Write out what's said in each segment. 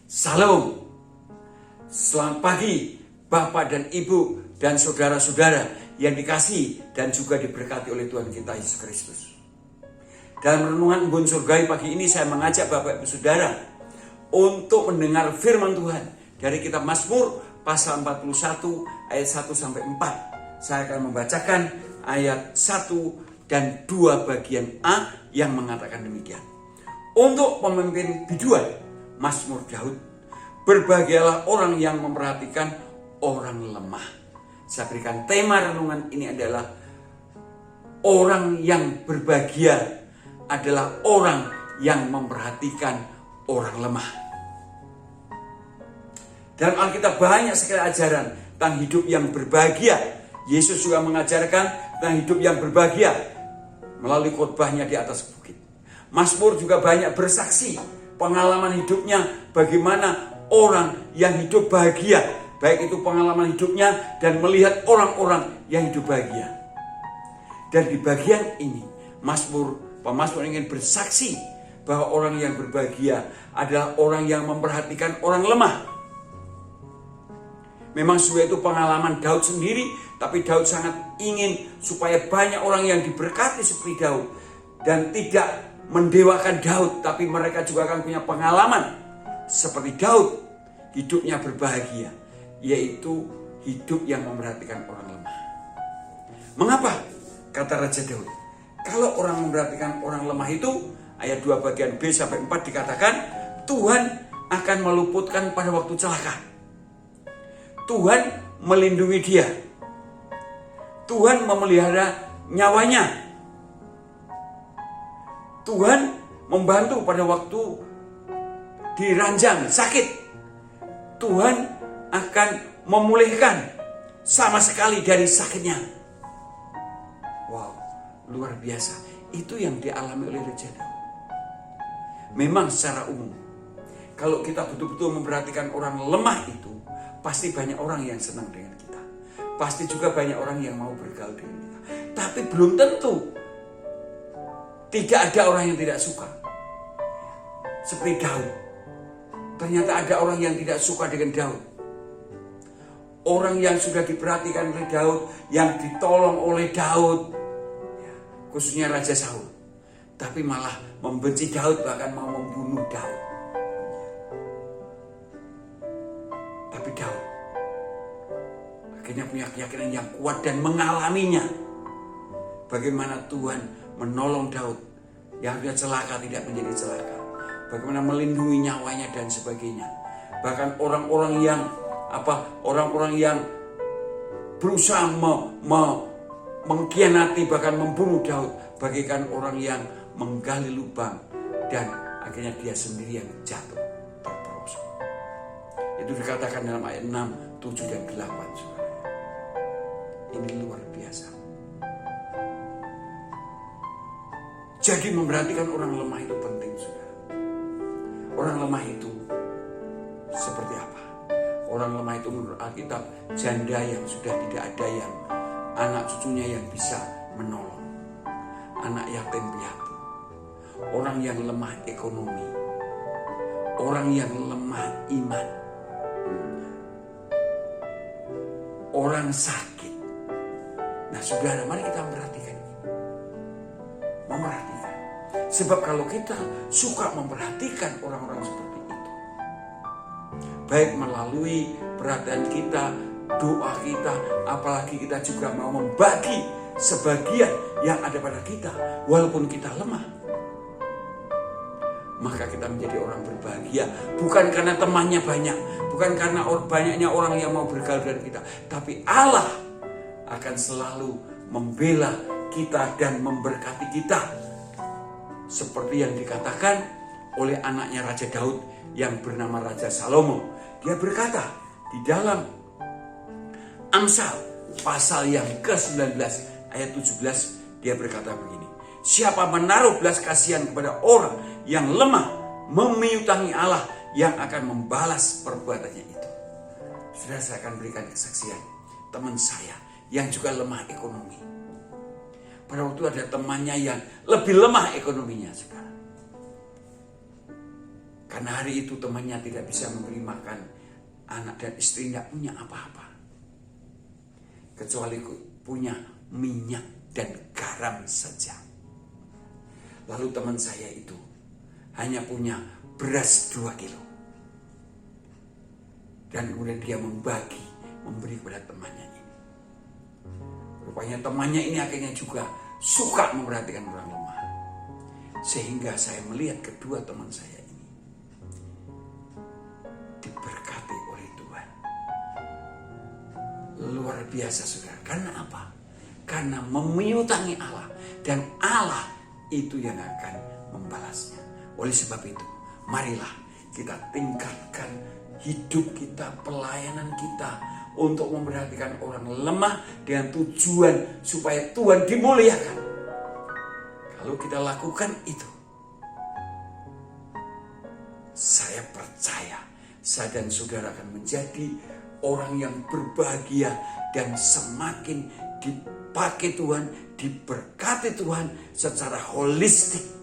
Salam. Selamat pagi Bapak dan Ibu dan saudara-saudara yang dikasihi dan juga diberkati oleh Tuhan kita Yesus Kristus. Dalam renungan Embun Surgawi pagi ini saya mengajak Bapak Ibu Saudara untuk mendengar firman Tuhan dari kitab Mazmur pasal 41 ayat 1 sampai 4. Saya akan membacakan ayat 1 dan 2 bagian A yang mengatakan demikian. Untuk pemimpin biduan, Mazmur Daud, berbahagialah orang yang memperhatikan orang lemah. Saya berikan tema renungan ini adalah orang yang berbahagia adalah orang yang memperhatikan orang lemah. Dalam Alkitab banyak sekali ajaran tentang hidup yang berbahagia. Yesus juga mengajarkan tentang hidup yang berbahagia melalui khotbahnya di atas bukit. Mazmur juga banyak bersaksi pengalaman hidupnya bagaimana orang yang hidup bahagia, baik itu pengalaman hidupnya dan melihat orang-orang yang hidup bahagia. Dan di bagian ini pemazmur ingin bersaksi bahwa orang yang berbahagia adalah orang yang memperhatikan orang lemah. Memang sebenarnya itu pengalaman Daud sendiri, tapi Daud sangat ingin supaya banyak orang yang diberkati seperti Daud dan tidak mendewakan Daud, tapi mereka juga akan punya pengalaman seperti Daud, hidupnya berbahagia, yaitu hidup yang memperhatikan orang lemah. Mengapa? Kata Raja Daud, kalau orang memperhatikan orang lemah itu, ayat 2 bagian B sampai 4 dikatakan, Tuhan akan meluputkan pada waktu celaka. Tuhan melindungi dia. Tuhan memelihara nyawanya. Tuhan membantu pada waktu diranjang sakit. Tuhan akan memulihkan sama sekali dari sakitnya. Wow, luar biasa. Itu yang dialami oleh Raja Daud. Memang secara umum, kalau kita betul-betul memperhatikan orang lemah itu, pasti banyak orang yang senang dengan kita. Pasti juga banyak orang yang mau bergaul dengan kita. Tapi belum tentu tidak ada orang yang tidak suka. Seperti Daud. Ternyata ada orang yang tidak suka dengan Daud. Orang yang sudah diperhatikan oleh Daud, yang ditolong oleh Daud, khususnya Raja Saul, tapi malah membenci Daud, bahkan mau membunuh Daud. Tapi Daud akhirnya punya keyakinan yang kuat dan mengalaminya. Bagaimana Tuhan menolong Daud yang harusnya celaka tidak menjadi celaka. Bagaimana melindungi nyawanya dan sebagainya. Bahkan orang-orang yang berusaha mengkhianati bahkan membunuh Daud, bagaikan orang yang menggali lubang dan akhirnya dia sendiri yang jatuh terperosok. Itu dikatakan dalam ayat 6, 7 dan 8. Saudara. Ini luar biasa. Jadi memperhatikan orang lemah itu penting, saudara. Orang lemah itu seperti apa? Orang lemah itu menurut Alkitab janda yang sudah tidak ada yang anak cucunya yang bisa menolong. Anak yatim piatu. Orang yang lemah ekonomi. Orang yang lemah iman. Orang sakit. Nah saudara, mari kita memperhatikan ini. Memperhatikan. Sebab kalau kita suka memperhatikan orang-orang seperti itu, baik melalui perhatian kita, doa kita, apalagi kita juga mau membagi sebagian yang ada pada kita, walaupun kita lemah, maka kita menjadi orang berbahagia. Bukan karena temannya banyak, bukan karena banyaknya orang yang mau bergaul dengan kita, tapi Allah akan selalu membela kita dan memberkati kita. Seperti yang dikatakan oleh anaknya Raja Daud yang bernama Raja Salomo. Dia berkata di dalam Amsal pasal yang ke-19 ayat 17, dia berkata begini. Siapa menaruh belas kasihan kepada orang yang lemah, memiutangi Allah yang akan membalas perbuatannya itu. Sudah saya akan berikan kesaksian teman saya yang juga lemah ekonomi. Pada waktu ada temannya yang lebih lemah ekonominya sekarang. Karena hari itu temannya tidak bisa memberi makan, anak dan istri tidak punya apa-apa. Kecuali punya minyak dan garam saja. Lalu teman saya itu hanya punya beras 2 kilo. Dan kemudian dia memberi kepada temannya ini. Rupanya temannya ini akhirnya juga suka memperhatikan orang lemah. Sehingga saya melihat kedua teman saya ini diberkati oleh Tuhan. Luar biasa saudara. Karena apa? Karena memiutangi Allah. Dan Allah itu yang akan membalasnya. Oleh sebab itu, marilah kita tingkatkan hidup kita, pelayanan kita untuk memperhatikan orang lemah dengan tujuan supaya Tuhan dimuliakan. Kalau kita lakukan itu, saya percaya saya dan saudara akan menjadi orang yang berbahagia dan semakin dipakai Tuhan, diberkati Tuhan secara holistik.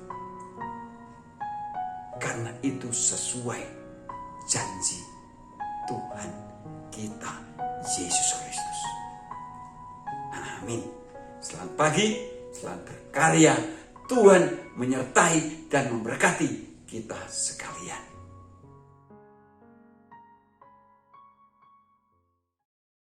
Karena itu sesuai janji Tuhan kita Yesus Kristus. Amin. Selamat pagi, selamat berkarya. Tuhan menyertai dan memberkati kita sekalian.